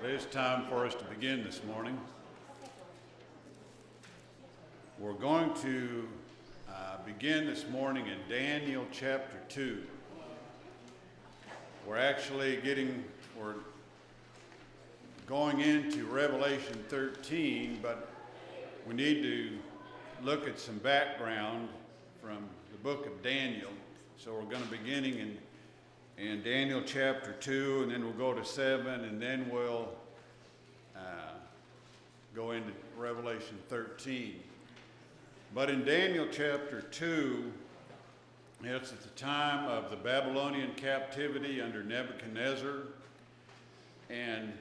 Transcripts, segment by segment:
It is time for us to begin this morning. We're going to begin this morning in Daniel chapter 2. We're going into Revelation 13, but we need to look at some background from the book of Daniel. So we're going to be beginning in Daniel chapter 2, and then we'll go to 7, and then we'll go into Revelation 13. But in Daniel chapter 2, it's at the time of the Babylonian captivity under Nebuchadnezzar, and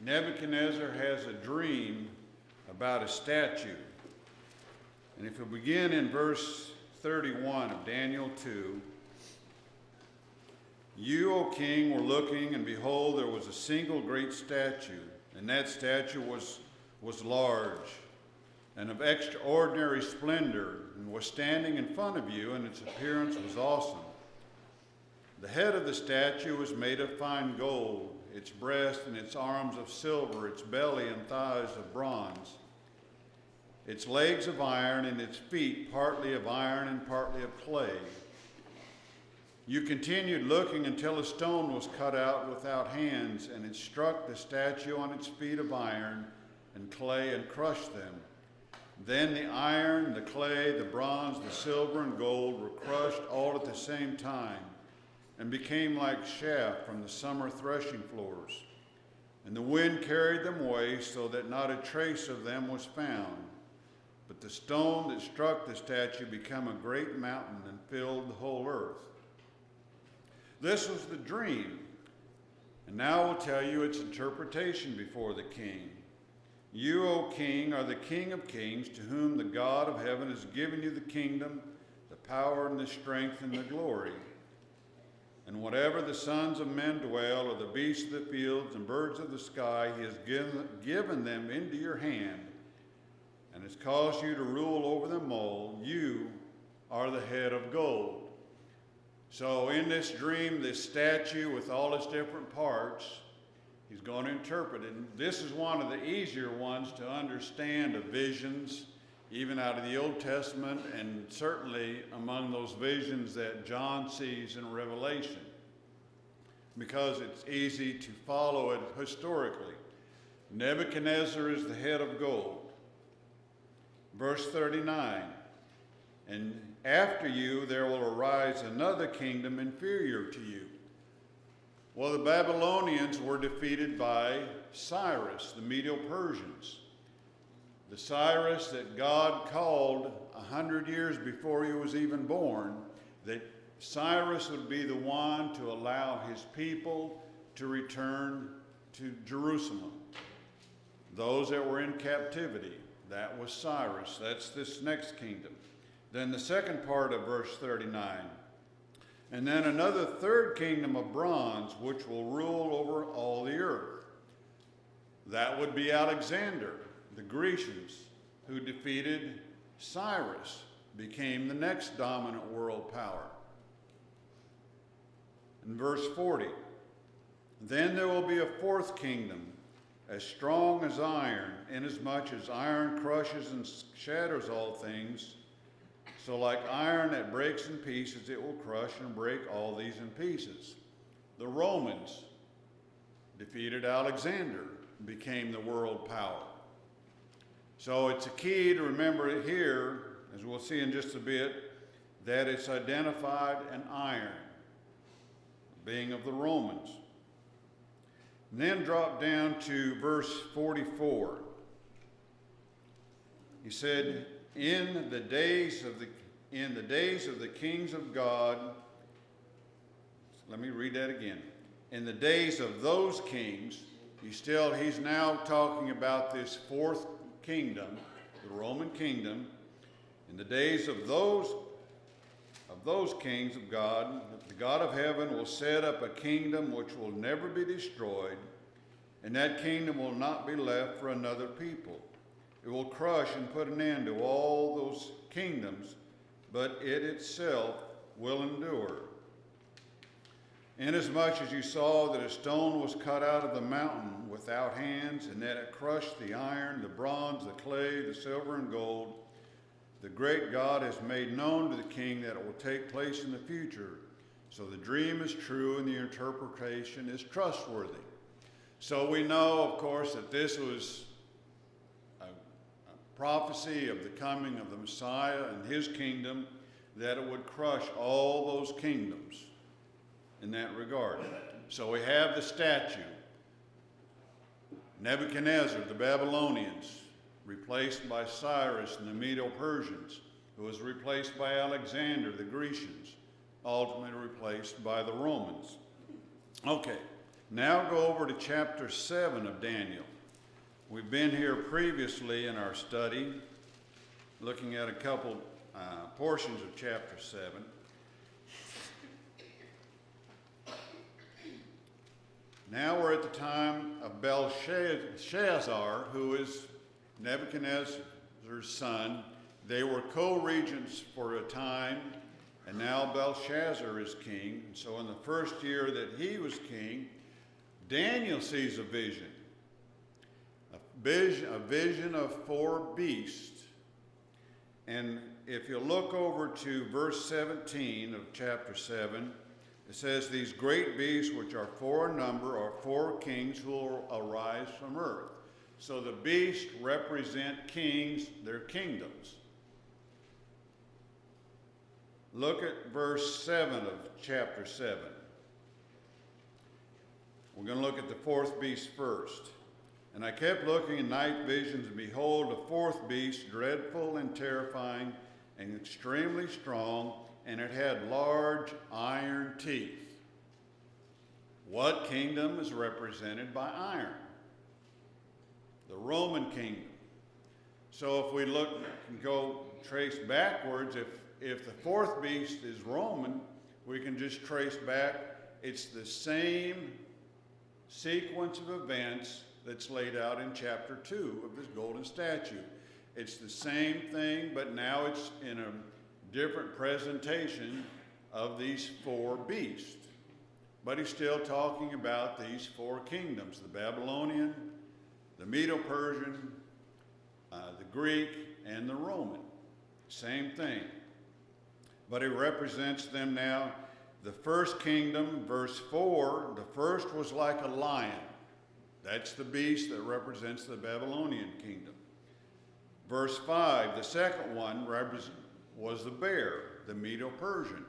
Nebuchadnezzar has a dream about a statue. And if we begin in verse 31 of Daniel 2, "You, O king, were looking, and behold, there was a single great statue, and that statue was large and of extraordinary splendor, and was standing in front of you, and its appearance was awesome. The head of the statue was made of fine gold, its breast and its arms of silver, its belly and thighs of bronze, its legs of iron, and its feet partly of iron and partly of clay. You continued looking until a stone was cut out without hands, and it struck the statue on its feet of iron and clay and crushed them. Then the iron, the clay, the bronze, the silver, and gold were crushed all at the same time, and became like chaff from the summer threshing floors. And the wind carried them away, so that not a trace of them was found. But the stone that struck the statue became a great mountain and filled the whole earth." This was the dream, and now I will tell you its interpretation before the king. "You, O king, are the King of kings, to whom the God of heaven has given you the kingdom, the power, and the strength, and the glory. And whatever the sons of men dwell, or the beasts of the fields and birds of the sky, he has given them into your hand, and has caused you to rule over them all. You are the head of gold." So in this dream, this statue with all its different parts, he's going to interpret it. And this is one of the easier ones to understand of visions, even out of the Old Testament, and certainly among those visions that John sees in Revelation, because it's easy to follow it historically. Nebuchadnezzar is the head of gold. Verse 39, "And after you there will arise another kingdom inferior to you." Well, the Babylonians were defeated by Cyrus, the Medo-Persians. The Cyrus that God called 100 years before he was even born, that Cyrus would be the one to allow his people to return to Jerusalem. Those that were in captivity, that was Cyrus. That's this next kingdom. Then the second part of verse 39, "And then another third kingdom of bronze, which will rule over all the earth." That would be Alexander, the Grecians, who defeated Cyrus, became the next dominant world power. In verse 40, "Then there will be a fourth kingdom, as strong as iron, inasmuch as iron crushes and shatters all things. So like iron that breaks in pieces, it will crush and break all these in pieces." The Romans defeated Alexander, became the world power. So it's a key to remember it here, as we'll see in just a bit, that it's identified in iron, being of the Romans. And then drop down to verse 44. He said, In the days of the kings of God," let me read that again. "In the days of those kings," he's now talking about this fourth kingdom, the Roman kingdom. "In the days of those kings of God, the God of heaven will set up a kingdom which will never be destroyed, and that kingdom will not be left for another people. It will crush and put an end to all those kingdoms, but it itself will endure." Inasmuch as you saw that a stone was cut out of the mountain without hands, and that it crushed the iron, the bronze, the clay, the silver, and gold, the great God has made known to the king that it will take place in the future. So the dream is true and the interpretation is trustworthy. So we know, of course, that this was a prophecy of the coming of the Messiah and his kingdom, that it would crush all those kingdoms in that regard. So we have the statue. Nebuchadnezzar, the Babylonians, replaced by Cyrus and the Medo-Persians, who was replaced by Alexander, the Grecians, ultimately replaced by the Romans. Okay, now go over to chapter 7 of Daniel. We've been here previously in our study, looking at a couple portions of chapter 7. Now we're at the time of Belshazzar, who is Nebuchadnezzar's son. They were co-regents for a time, and now Belshazzar is king. So in the first year that he was king, Daniel sees a vision of 4 beasts. And if you look over to verse 17 of chapter 7, it says, these great beasts, which are 4 in number, are 4 kings who will arise from earth. So the beasts represent kings, their kingdoms. Look at verse 7 of chapter 7. We're going to look at the 4th beast first. And I kept looking in night visions, and behold, the 4th beast, dreadful and terrifying and extremely strong, and it had large iron teeth. What kingdom is represented by iron? The Roman kingdom. So if we look and go trace backwards, if the 4th beast is Roman, we can just trace back. It's the same sequence of events that's laid out in chapter 2 of this golden statue. It's the same thing, but now it's in a different presentation of these 4 beasts. But he's still talking about these 4 kingdoms, the Babylonian, the Medo-Persian, the Greek, and the Roman. Same thing. But he represents them now. The first kingdom, verse 4, the first was like a lion. That's the beast that represents the Babylonian kingdom. Verse 5, the second one was the bear, the Medo-Persian.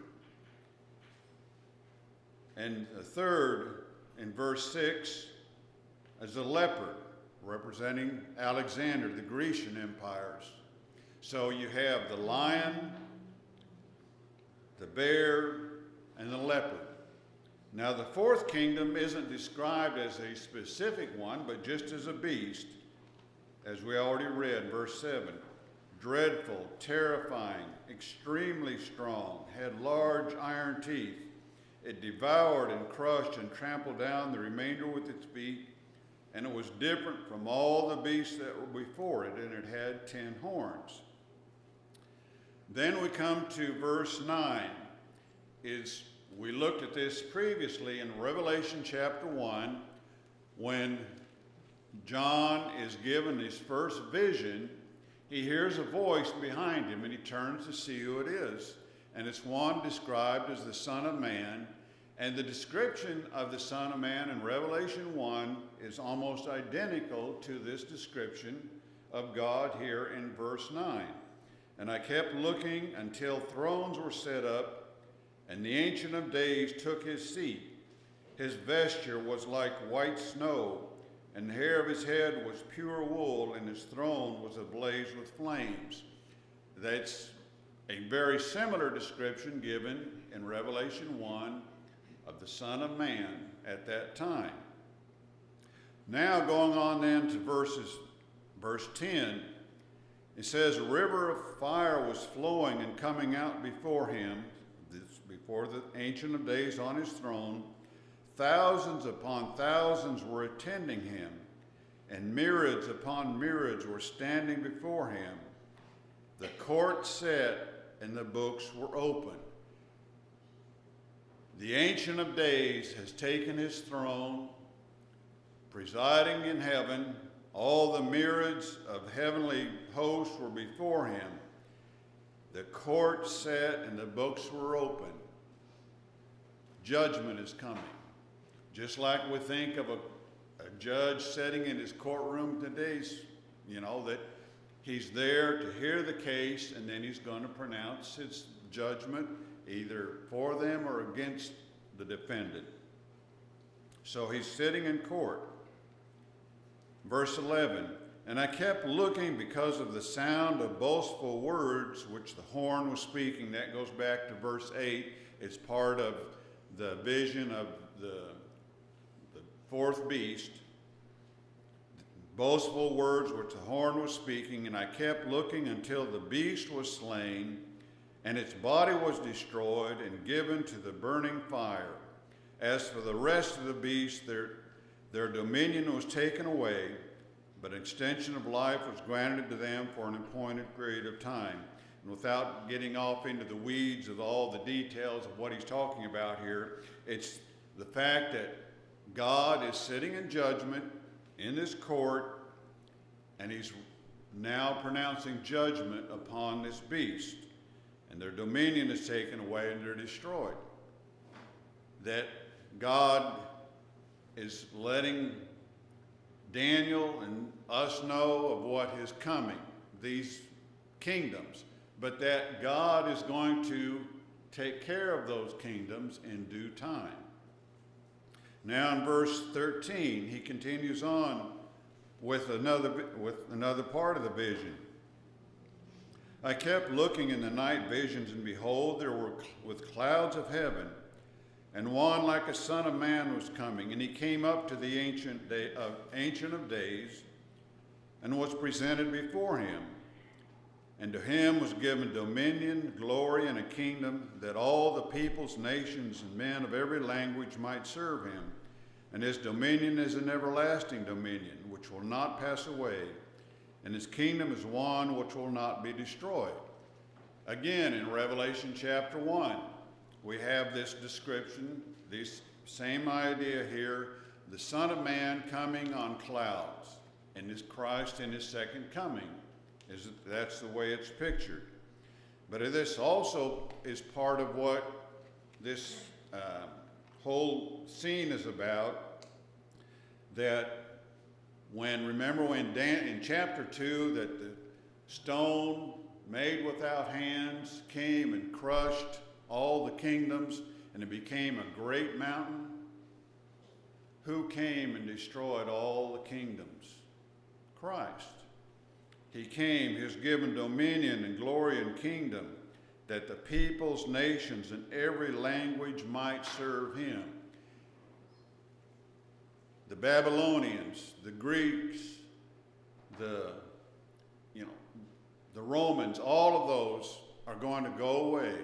And the third, in verse 6, is the leopard, representing Alexander, the Grecian empires. So you have the lion, the bear, and the leopard. Now the 4th kingdom isn't described as a specific one, but just as a beast, as we already read, verse 7. Dreadful, terrifying, extremely strong, had large iron teeth. It devoured and crushed and trampled down the remainder with its feet, and it was different from all the beasts that were before it, and it had 10 horns. Then we come to verse 9. We looked at this previously in Revelation chapter 1, when John is given his first vision. He hears a voice behind him, and he turns to see who it is. And it's one described as the Son of Man. And the description of the Son of Man in Revelation 1 is almost identical to this description of God here in verse 9. And I kept looking until thrones were set up, and the Ancient of Days took his seat. His vesture was like white snow, and the hair of his head was pure wool, and his throne was ablaze with flames. That's a very similar description given in Revelation 1 of the Son of Man at that time. Now going on then to verse 10, it says, a river of fire was flowing and coming out before him, before the Ancient of Days on his throne. Thousands upon thousands were attending him, and myriads upon myriads were standing before him. The court sat, and the books were open. The Ancient of Days has taken his throne, presiding in heaven. All the myriads of heavenly hosts were before him. The court sat and the books were open. Judgment is coming. Just like we think of a judge sitting in his courtroom today, that he's there to hear the case, and then he's going to pronounce his judgment either for them or against the defendant. So he's sitting in court. Verse 11, and I kept looking because of the sound of boastful words which the horn was speaking. That goes back to verse 8. It's part of the vision of the fourth beast. Boastful words which the horn was speaking, and I kept looking until the beast was slain, and its body was destroyed and given to the burning fire. As for the rest of the beasts, their dominion was taken away, but an extension of life was granted to them for an appointed period of time. And without getting off into the weeds of all the details of what he's talking about here, it's the fact that God is sitting in judgment in this court, and he's now pronouncing judgment upon this beast. And their dominion is taken away and they're destroyed. That God is letting Daniel and us know of what is coming, these kingdoms, but that God is going to take care of those kingdoms in due time. Now in verse 13, he continues on with another part of the vision. I kept looking in the night visions, and behold, there were with clouds of heaven, and one like a son of man was coming, and he came up to the Ancient of Days, and was presented before him. And to him was given dominion, glory, and a kingdom, that all the peoples, nations, and men of every language might serve him. And his dominion is an everlasting dominion, which will not pass away, and his kingdom is one which will not be destroyed. Again, in Revelation chapter 1, we have this description, this same idea here, the Son of Man coming on clouds, and is Christ in his second coming. That's the way it's pictured. But this also is part of what this whole scene is about, that remember when in chapter 2 that the stone made without hands came and crushed all the kingdoms, and it became a great mountain? Who came and destroyed all the kingdoms? Christ. He came, he was given dominion and glory and kingdom, that the peoples, nations, and every language might serve him. The Babylonians, the Greeks, the Romans, all of those are going to go away,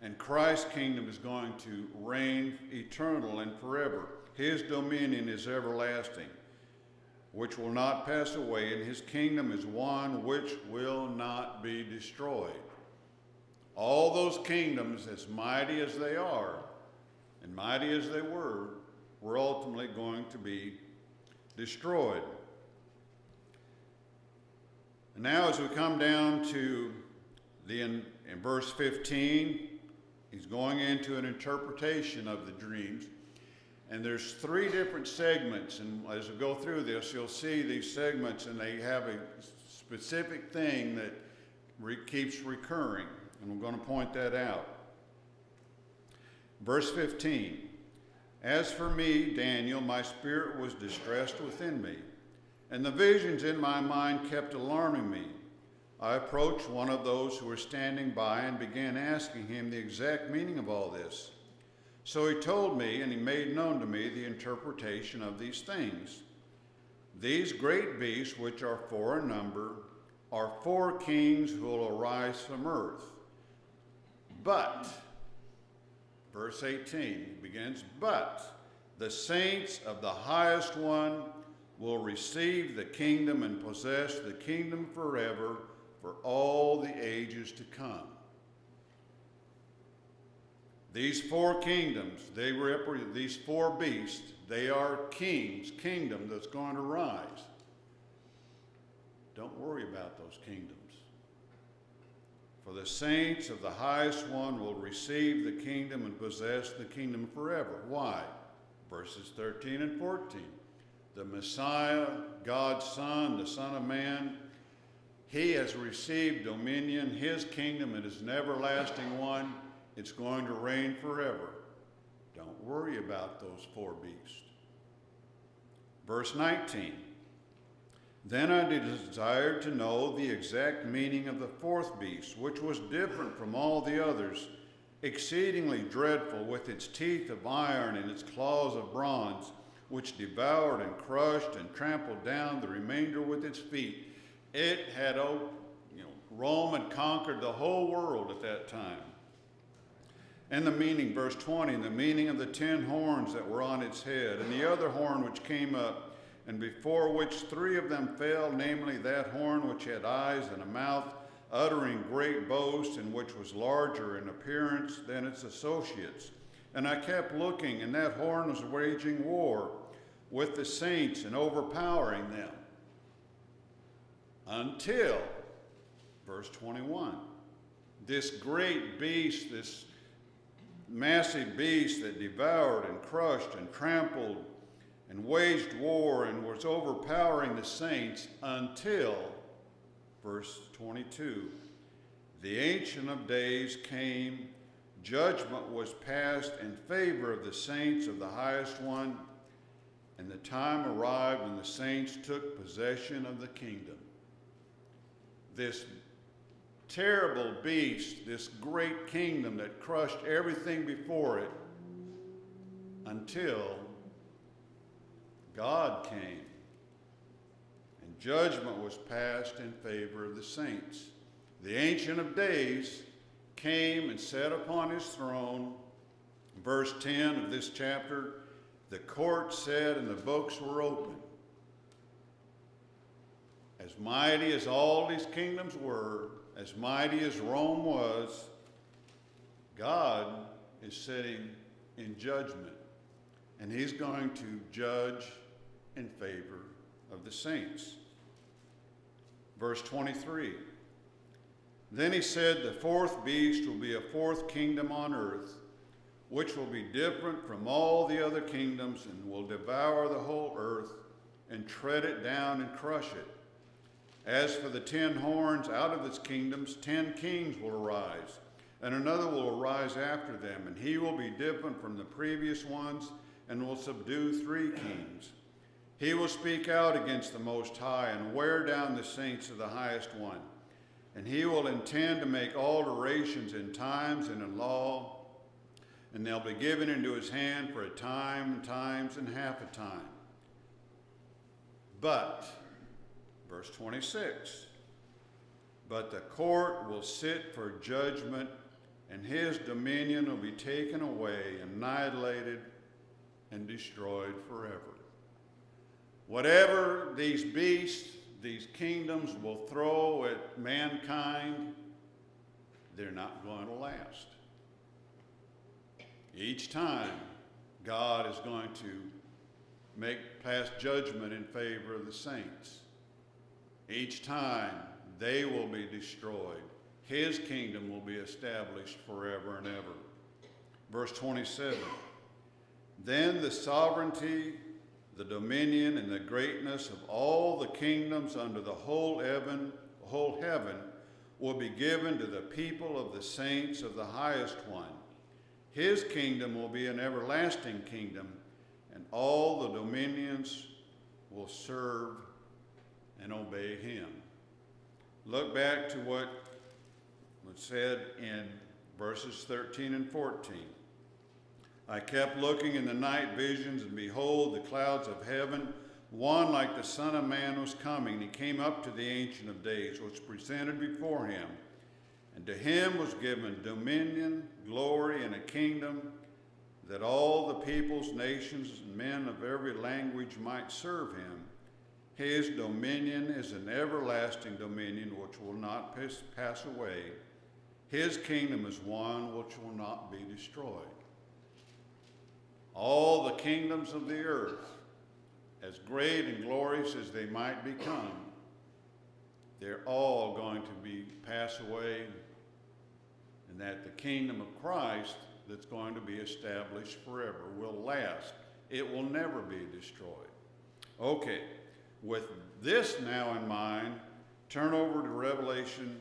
and Christ's kingdom is going to reign eternal and forever. His dominion is everlasting, which will not pass away, and his kingdom is one which will not be destroyed. All those kingdoms, as mighty as they are, and mighty as they were ultimately going to be destroyed. And now as we come down to in verse 15, he's going into an interpretation of the dreams. And there's 3 different segments, and as we go through this, you'll see these segments, and they have a specific thing that keeps recurring, and we're going to point that out. Verse 15, as for me, Daniel, my spirit was distressed within me, and the visions in my mind kept alarming me. I approached one of those who were standing by and began asking him the exact meaning of all this. So he told me, and he made known to me the interpretation of these things. These great beasts, which are 4 in number, are 4 kings who will arise from earth. But, verse 18 begins, but the saints of the highest one will receive the kingdom and possess the kingdom forever for all the ages to come. These four kingdoms, they represent these four beasts. They are kings, kingdom that's going to rise. Don't worry about those kingdoms. For the saints of the highest one will receive the kingdom and possess the kingdom forever. Why? Verses 13 and 14. The Messiah, God's Son, the Son of Man, he has received dominion. His kingdom, it is an everlasting one. It's going to reign forever. Don't worry about those four beasts. Verse 19. Then I desired to know the exact meaning of the fourth beast, which was different from all the others, exceedingly dreadful, with its teeth of iron and its claws of bronze, which devoured and crushed and trampled down the remainder with its feet. It had, Rome had conquered the whole world at that time. And the meaning, verse 20, the meaning of the 10 horns that were on its head, and the other horn which came up, and before which 3 of them fell, namely that horn which had eyes and a mouth, uttering great boast, and which was larger in appearance than its associates. And I kept looking, and that horn was waging war with the saints and overpowering them. Until, verse 21, this great beast, this massive beast that devoured and crushed and trampled and waged war and was overpowering the saints until, verse 22, the Ancient of Days came, judgment was passed in favor of the saints of the highest one, and the time arrived when the saints took possession of the kingdom. This terrible beast, this great kingdom that crushed everything before it, until God came and judgment was passed in favor of the saints. The Ancient of Days came and sat upon his throne. Verse 10 of this chapter, the court said and the books were opened. As mighty as all these kingdoms were, as mighty as Rome was, God is sitting in judgment, and he's going to judge in favor of the saints. Verse 23, then he said, the fourth beast will be a fourth kingdom on earth, which will be different from all the other kingdoms and will devour the whole earth and tread it down and crush it. As for the 10 horns, out of its kingdoms 10 kings will arise, and another will arise after them, and he will be different from the previous ones and will subdue 3 kings. He will speak out against the Most High and wear down the saints of the Highest One. And he will intend to make alterations in times and in law, and they'll be given into his hand for a time, times, and half a time. But, verse 26, but the court will sit for judgment, and his dominion will be taken away, annihilated, and destroyed forever. Whatever these beasts, these kingdoms will throw at mankind, they're not going to last. Each time, God is going to pass judgment in favor of the saints. Each time, they will be destroyed. His kingdom will be established forever and ever. Verse 27, then the sovereignty, the dominion, and the greatness of all the kingdoms under the whole heaven will be given to the people of the saints of the Highest One. His kingdom will be an everlasting kingdom, and all the dominions will serve and obey him. Look back to what was said in verses 13 and 14. I kept looking in the night visions, and behold, the clouds of heaven, one like the Son of Man was coming. He came up to the Ancient of Days, which presented before him. And to him was given dominion, glory, and a kingdom, that all the peoples, nations, and men of every language might serve him. His dominion is an everlasting dominion which will not pass away. his kingdom is one which will not be destroyed. All the kingdoms of the earth, as great and glorious as they might become, they're all going to pass away, and that the kingdom of Christ that's going to be established forever will last. It will never be destroyed. Okay, with this now in mind, turn over to Revelation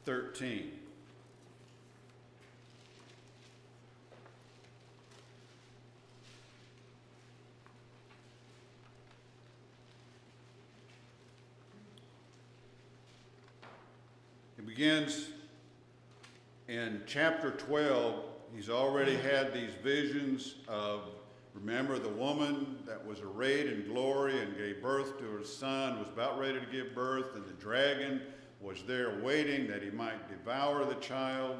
13. It begins in chapter 12. He's already had these visions of, remember, the woman that was arrayed in glory and gave birth to her son, was about ready to give birth, and the dragon was there waiting that he might devour the child.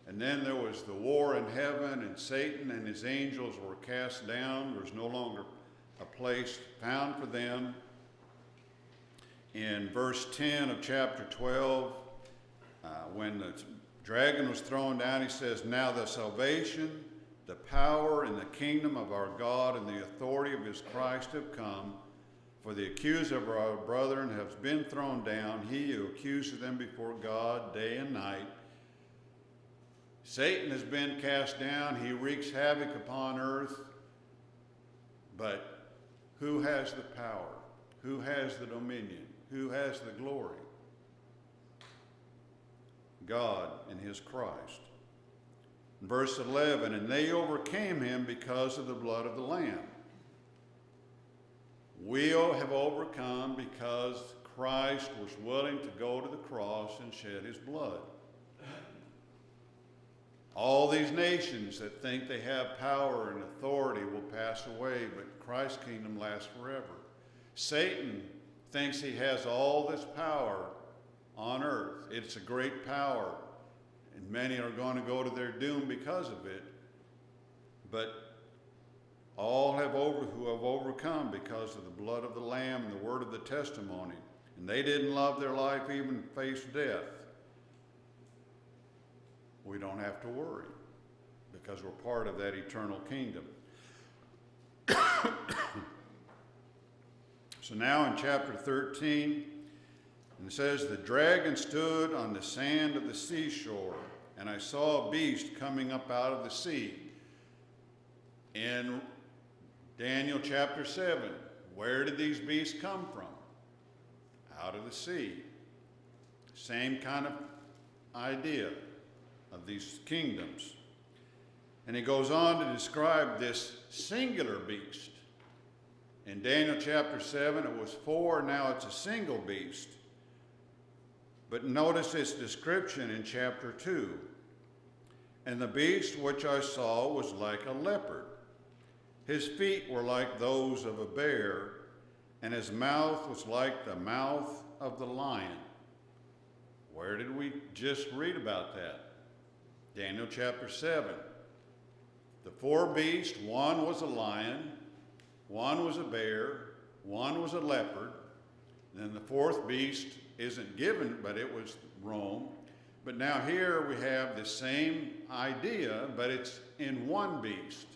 And then there was the war in heaven, and Satan and his angels were cast down. There's no longer a place found for them. In verse 10 of chapter 12, when the dragon was thrown down, he says, "Now the salvation, the power, and the kingdom of our God and the authority of his Christ have come. For the accuser of our brethren has been thrown down, he who accuses them before God day and night." Satan has been cast down. He wreaks havoc upon earth. But who has the power? Who has the dominion? Who has the glory? God and his Christ. In verse 11, "And they overcame him because of the blood of the Lamb." We'll have overcome because Christ was willing to go to the cross and shed his blood. All these nations that think they have power and authority will pass away, but Christ's kingdom lasts forever. Satan thinks he has all this power on earth. It's a great power, and many are going to go to their doom because of it. But all who have overcome because of the blood of the Lamb and the word of the testimony, and they didn't love their life, even face death. We don't have to worry because we're part of that eternal kingdom. So now in chapter 13, and it says, "The dragon stood on the sand of the seashore, and I saw a beast coming up out of the sea." In Daniel chapter 7, where did these beasts come from? Out of the sea. Same kind of idea of these kingdoms. And he goes on to describe this singular beast. In Daniel chapter 7, it was 4, now it's a single beast. But notice its description in chapter 2. "And the beast which I saw was like a leopard. His feet were like those of a bear, and his mouth was like the mouth of the lion." Where did we just read about that? Daniel chapter 7. The 4 beasts, one was a lion, one was a bear, one was a leopard. Then the 4th beast isn't given, but it was Rome. But now here we have the same idea, but it's in one beast.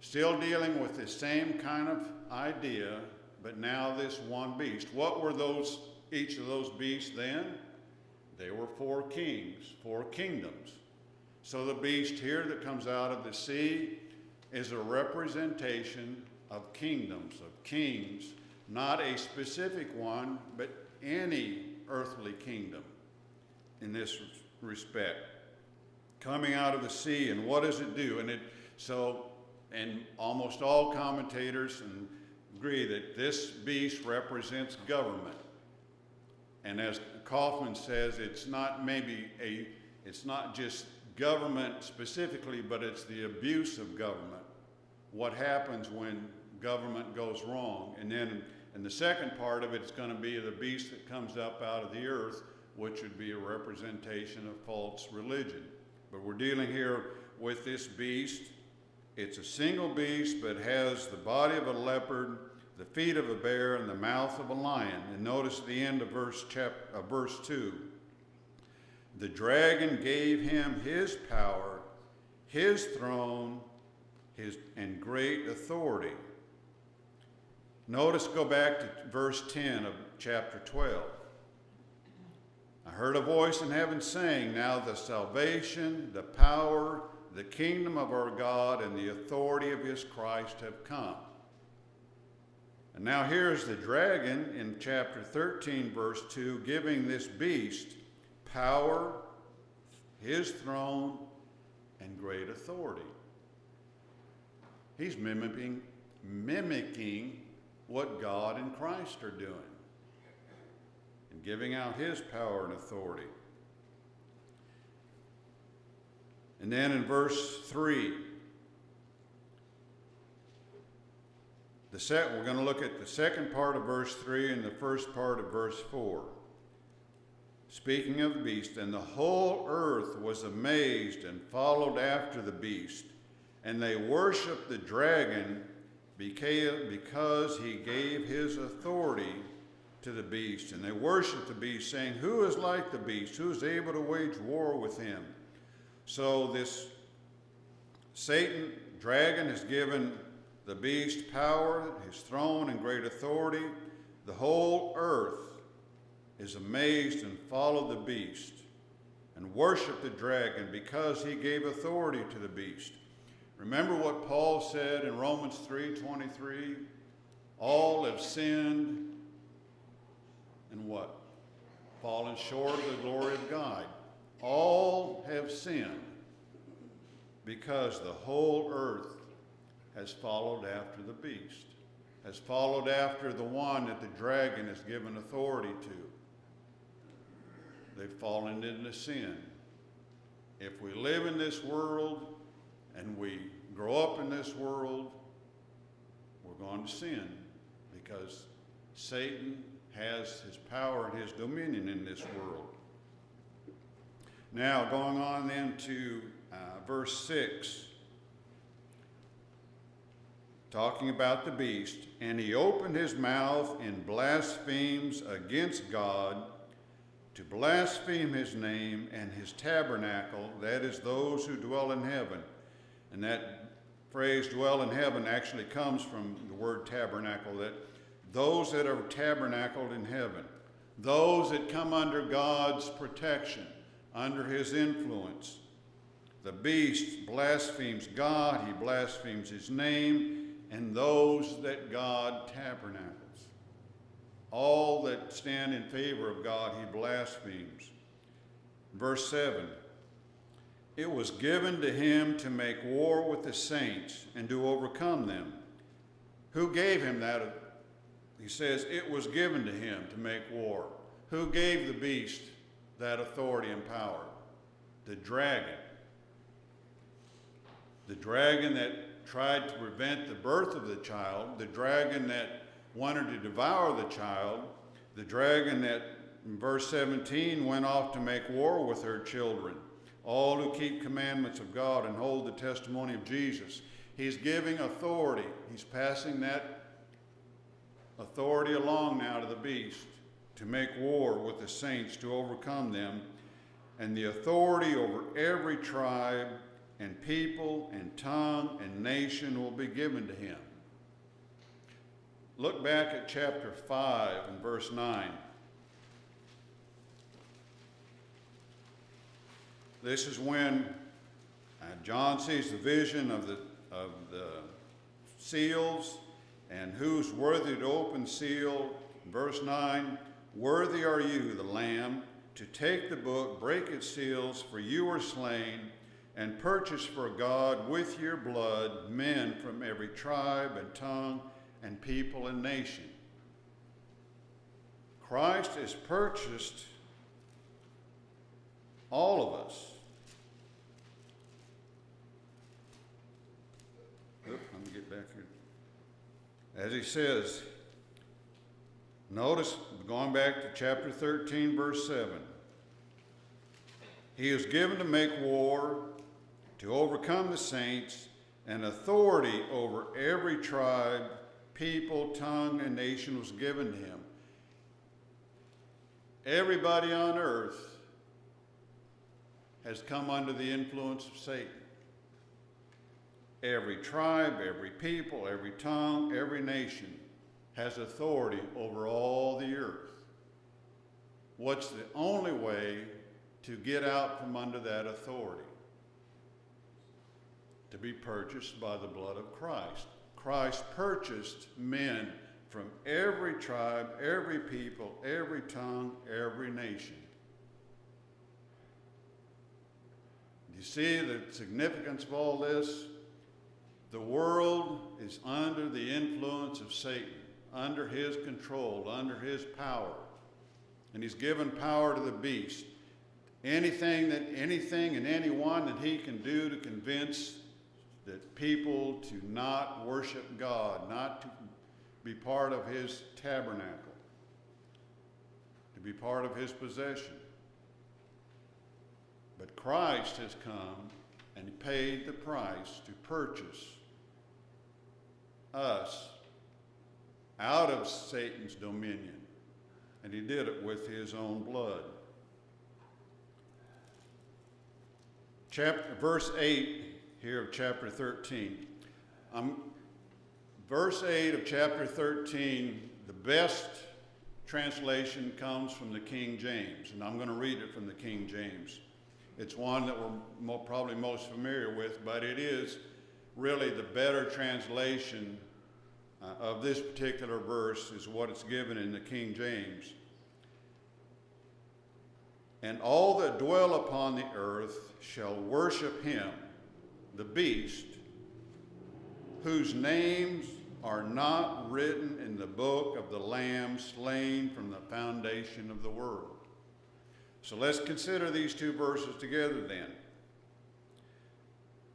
Still dealing with the same kind of idea, but now this one beast. What were each of those beasts then? They were 4 kings, 4 kingdoms. So the beast here that comes out of the sea is a representation of kingdoms, of kings, not a specific one, but any earthly kingdom in this respect. Coming out of the sea, and what does it do? And almost all commentators agree that this beast represents government. And as Kaufman says, it's not just government specifically, but it's the abuse of government. What happens when government goes wrong? And then in the second part of it, it's going to be the beast that comes up out of the earth, which would be a representation of false religion. But we're dealing here with this beast. It's a single beast, but has the body of a leopard, the feet of a bear, and the mouth of a lion. And notice the end of verse 2. The dragon gave him his power, his throne, and great authority. Notice, go back to verse 10 of chapter 12. I heard a voice in heaven saying, now the salvation, the power, the kingdom of our God, and the authority of his Christ have come. And now here's the dragon in chapter 13, verse 2, giving this beast power, his throne, and great authority. He's mimicking what God and Christ are doing and giving out his power and authority. And then in verse 3, we're going to look at the second part of verse 3 and the first part of verse 4. Speaking of the beast, and the whole earth was amazed and followed after the beast, and they worshiped the dragon because he gave his authority to the beast. And they worshiped the beast, saying, who is like the beast? Who is able to wage war with him? So this Satan, dragon, has given the beast power, his throne, and great authority. The whole earth is amazed and followed the beast and worshiped the dragon because he gave authority to the beast. Remember what Paul said in Romans 3:23? All have sinned and what? Fallen short of the glory of God. All have sinned because the whole earth has followed after the beast, has followed after the one that the dragon has given authority to. They've fallen into sin. If we live in this world and we grow up in this world, we're going to sin because Satan has his power and his dominion in this world. Now, going on then to verse 6, talking about the beast, and he opened his mouth in blasphemies against God, to blaspheme his name and his tabernacle, that is, those who dwell in heaven. And that phrase, dwell in heaven, actually comes from the word tabernacle, that those that are tabernacled in heaven, those that come under God's protection, under his influence. The beast blasphemes God, he blasphemes his name, and those that God tabernacles. All that stand in favor of God, he blasphemes. Verse 7, it was given to him to make war with the saints and to overcome them. Who gave him that? He says it was given to him to make war. Who gave the beast that authority and power? The dragon. The dragon that tried to prevent the birth of the child, the dragon that wanted to devour the child, the dragon that, in verse 17, went off to make war with her children, all who keep commandments of God and hold the testimony of Jesus. He's giving authority. He's passing that authority along now to the beast to make war with the saints, to overcome them, and the authority over every tribe and people and tongue and nation will be given to him. Look back at chapter 5 and verse 9. This is when John sees the vision of the seals and who's worthy to open seal. Verse 9, worthy are you, the Lamb, to take the book, break its seals, for you were slain, and purchased for God with your blood men from every tribe and tongue and people and nation. Christ has purchased all of us. Let me get back here. As he says, notice, going back to chapter 13, verse 7. He is given to make war, to overcome the saints, and authority over every tribe, people, tongue, and nation was given to him. Everybody on earth has come under the influence of Satan. Every tribe, every people, every tongue, every nation has authority over all the earth. What's the only way to get out from under that authority? To be purchased by the blood of Christ. Christ purchased men from every tribe, every people, every tongue, every nation. You see the significance of all this? The world is under the influence of Satan, under his control, under his power. And he's given power to the beast. Anything and anyone that he can do to convince that people to not worship God, not to be part of his tabernacle, to be part of his possession. But Christ has come and he paid the price to purchase us out of Satan's dominion. And he did it with his own blood. Verse 8 here of chapter 13. Verse 8 of chapter 13, the best translation comes from the King James. And I'm going to read it from the King James. It's one that we're probably most familiar with, but it is really the better translation of this particular verse is what it's given in the King James. And all that dwell upon the earth shall worship him, the beast, whose names are not written in the book of the Lamb slain from the foundation of the world. So let's consider these two verses together then.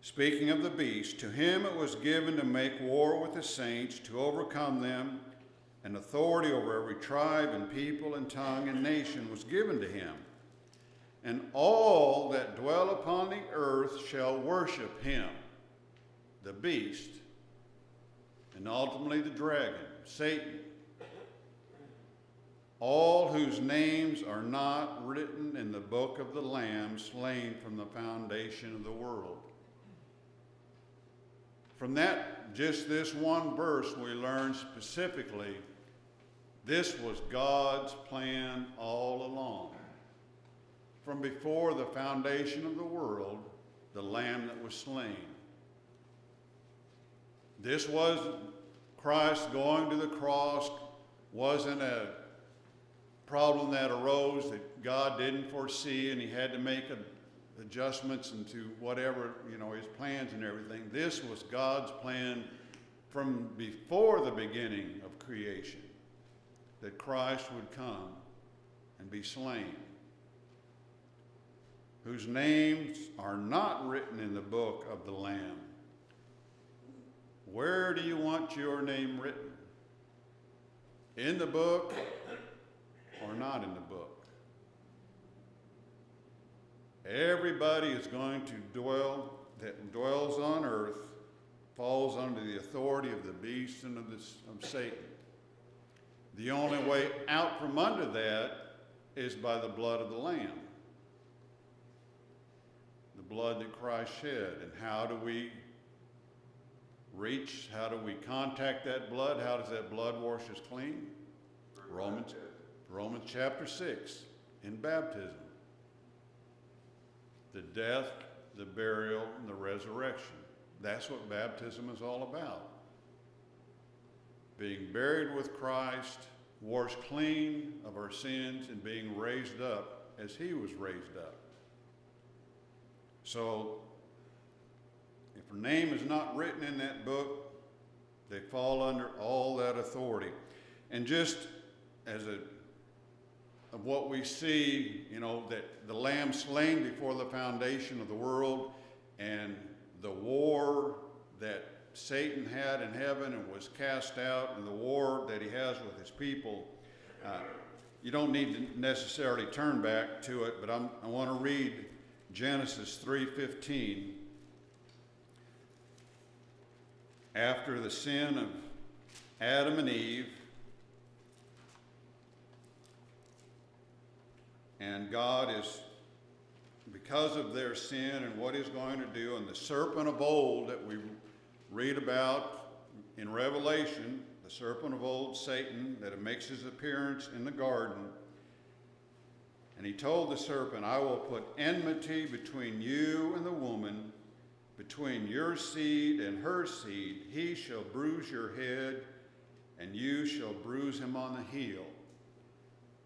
Speaking of the beast, to him it was given to make war with the saints, to overcome them, and authority over every tribe and people and tongue and nation was given to him. And all that dwell upon the earth shall worship him, the beast, and ultimately the dragon, Satan, all whose names are not written in the book of the Lamb slain from the foundation of the world. From that, just this one verse, we learn specifically this was God's plan all along. From before the foundation of the world, the Lamb that was slain. This was Christ going to the cross, wasn't a problem that arose that God didn't foresee, and he had to make adjustments into whatever, his plans and everything. This was God's plan from before the beginning of creation, that Christ would come and be slain, whose names are not written in the book of the Lamb. Where do you want your name written? In the book or not in the book? Everybody is going to that dwells on earth falls under the authority of the beast and of Satan. The only way out from under that is by the blood of the Lamb. The blood that Christ shed. And how do we reach, how do we contact that blood? How does that blood wash us clean? Romans chapter 6, in baptism. The death, the burial, and the resurrection. That's what baptism is all about. Being buried with Christ, washed clean of our sins, and being raised up as he was raised up. So, if her name is not written in that book, they fall under all that authority. And just as of what we see, that the Lamb slain before the foundation of the world, and the war that Satan had in heaven and was cast out, and the war that he has with his people, you don't need to necessarily turn back to it, but I want to read Genesis 3:15. After the sin of Adam and Eve, and God is because of their sin and what he's going to do. And the serpent of old that we read about in Revelation, the serpent of old, Satan, that makes his appearance in the garden. And he told the serpent, I will put enmity between you and the woman, between your seed and her seed. He shall bruise your head, and you shall bruise him on the heel.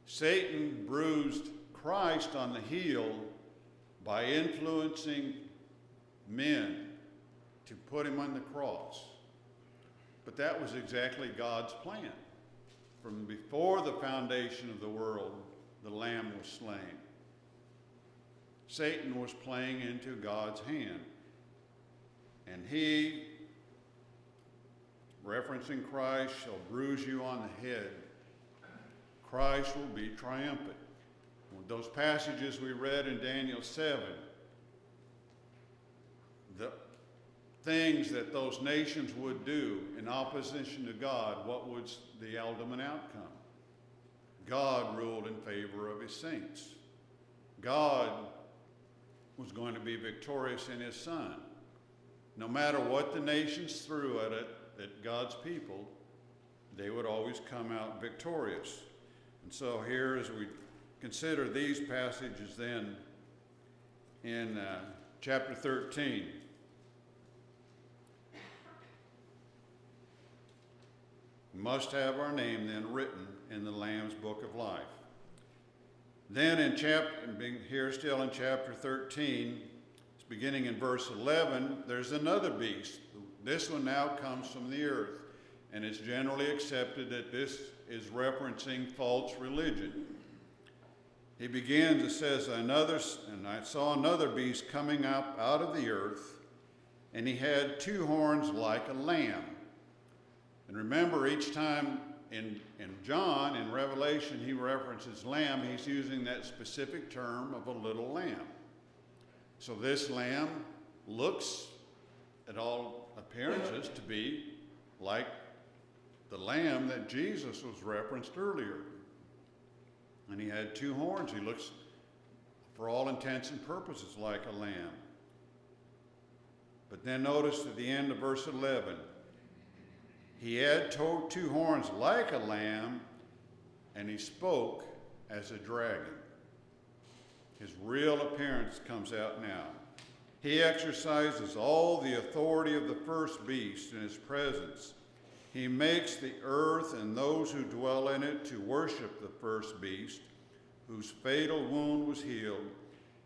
Satan bruised Christ on the heel by influencing men to put him on the cross. But that was exactly God's plan. From before the foundation of the world, the Lamb was slain. Satan was playing into God's hand. And he, referencing Christ, shall bruise you on the head. Christ will be triumphant. Those passages we read in Daniel 7, the things that those nations would do in opposition to God, what was the ultimate outcome? God ruled in favor of his saints. God was going to be victorious in his Son. No matter what the nations threw at it, at God's people, they would always come out victorious. And so here, as we consider these passages then in chapter 13, we must have our name then written in the Lamb's book of life. Then here still in chapter 13, beginning in verse 11, there's another beast. This one now comes from the earth, and it's generally accepted that this is referencing false religion. He begins, it says, and I saw another beast coming up out of the earth, and he had two horns like a lamb. And remember, each time in John, in Revelation, he references lamb, he's using that specific term of a little lamb. So this lamb looks, at all appearances, to be like the lamb that Jesus was referenced earlier. And he had two horns. He looks, for all intents and purposes, like a lamb. But then notice at the end of verse 11, he had two horns like a lamb, and he spoke as a dragon. His real appearance comes out now. He exercises all the authority of the first beast in his presence. He makes the earth and those who dwell in it to worship the first beast, whose fatal wound was healed.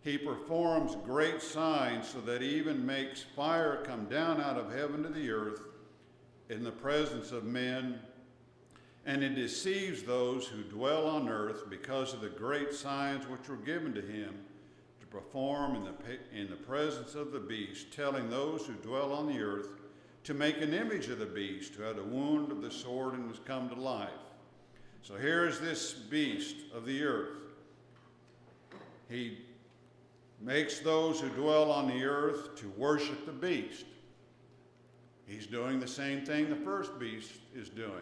He performs great signs so that he even makes fire come down out of heaven to the earth in the presence of men, and he deceives those who dwell on earth because of the great signs which were given to him to perform in the presence of the beast, telling those who dwell on the earth to make an image of the beast who had a wound of the sword and was come to life. So here is this beast of the earth. He makes those who dwell on the earth to worship the beast. He's doing the same thing the first beast is doing,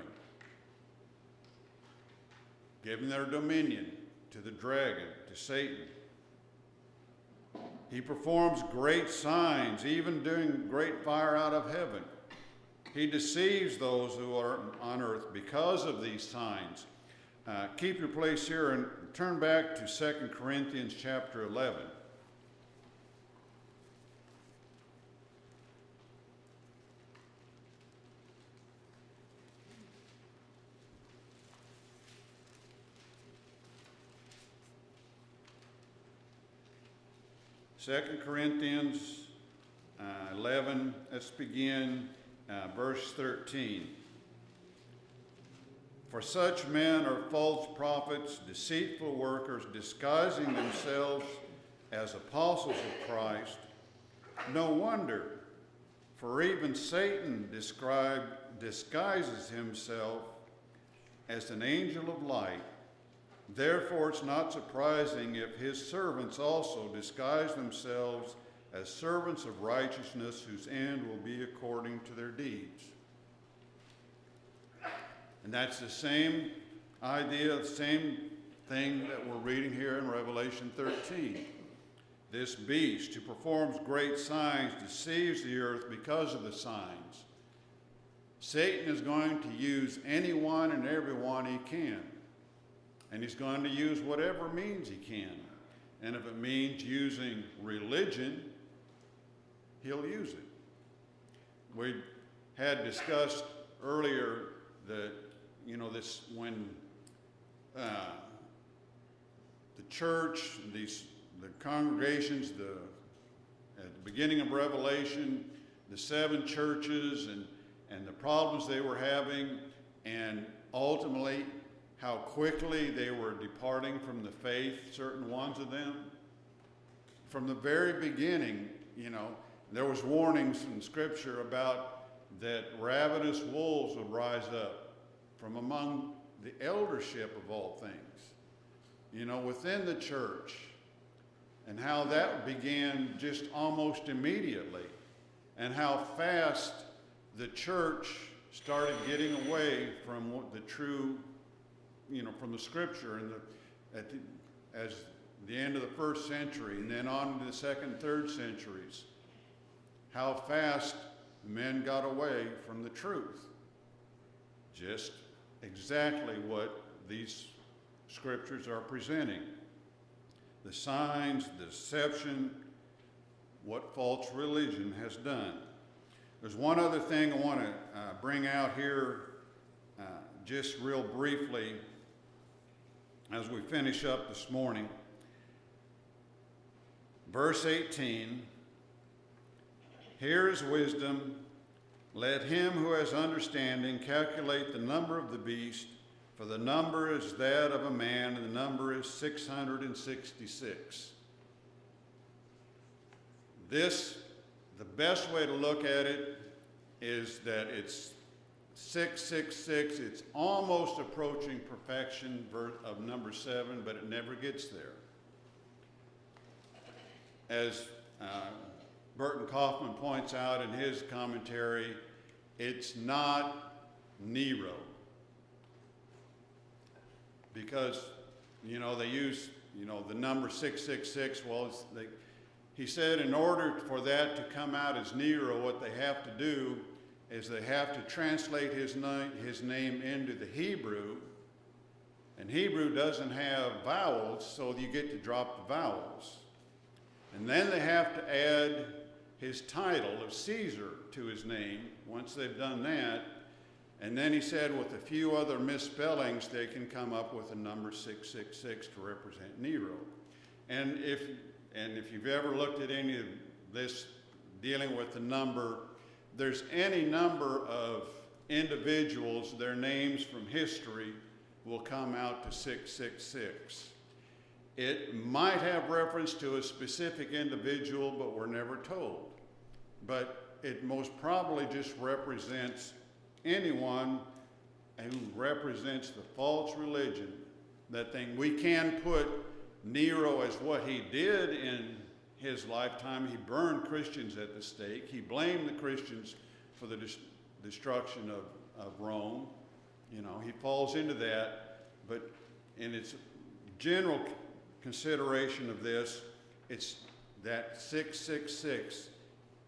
giving their dominion to the dragon, to Satan. He performs great signs, even doing great fire out of heaven. He deceives those who are on earth because of these signs. Keep your place here and turn back to 2 Corinthians chapter 11. Second Corinthians 11, let's begin verse 13. For such men are false prophets, deceitful workers, disguising themselves as apostles of Christ. No wonder, for even Satan disguises himself as an angel of light. Therefore, it's not surprising if his servants also disguise themselves as servants of righteousness, whose end will be according to their deeds. And that's the same idea, the same thing that we're reading here in Revelation 13. this beast who performs great signs deceives the earth because of the signs. Satan is going to use anyone and everyone he can. And he's going to use whatever means he can. And if it means using religion, he'll use it. We had discussed earlier that, this when the church, the congregations, at the beginning of Revelation, the 7 churches and the problems they were having, and ultimately how quickly they were departing from the faith, certain ones of them. From the very beginning, there was warnings in Scripture about that ravenous wolves would rise up from among the eldership of all things, within the church, and how that began just almost immediately, and how fast the church started getting away from the true, from the Scripture, and as the end of the 1st century, and then on to the 2nd and 3rd centuries, how fast men got away from the truth. Just exactly what these Scriptures are presenting. The signs, the deception, what false religion has done. There's one other thing I want to bring out here just real briefly as we finish up this morning. Verse 18, here is wisdom. Let him who has understanding calculate the number of the beast, for the number is that of a man, and the number is 666. The best way to look at it is that it's 666. It's almost approaching perfection of number 7, but it never gets there. As Burton Kaufman points out in his commentary, it's not Nero. Because, they use, the number 666. Well, he said in order for that to come out as Nero, what they have to do is they have to translate his name into the Hebrew. And Hebrew doesn't have vowels, so you get to drop the vowels. And then they have to add his title of Caesar to his name. Once they've done that, and then he said with a few other misspellings, they can come up with a number 666 to represent Nero. And if you've ever looked at any of this dealing with the number, there's any number of individuals, their names from history will come out to 666. It might have reference to a specific individual, but we're never told. But it most probably just represents anyone who represents the false religion. That thing, we can put Nero as what he did in his lifetime. He burned Christians at the stake. He blamed the Christians for the destruction of Rome. He falls into that, but in its general consideration of this, it's that 666.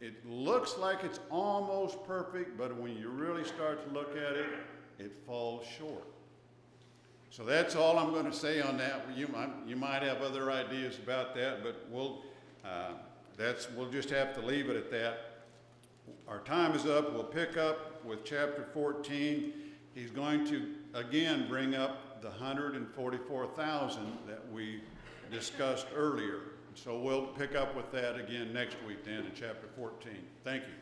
It looks like it's almost perfect, but when you really start to look at it, it falls short. So that's all I'm going to say on that. You might have other ideas about that, but we'll just have to leave it at that. Our time is up. We'll pick up with chapter 14. He's going to again bring up the 144,000 that we discussed earlier. So we'll pick up with that again next week then in chapter 14. Thank you.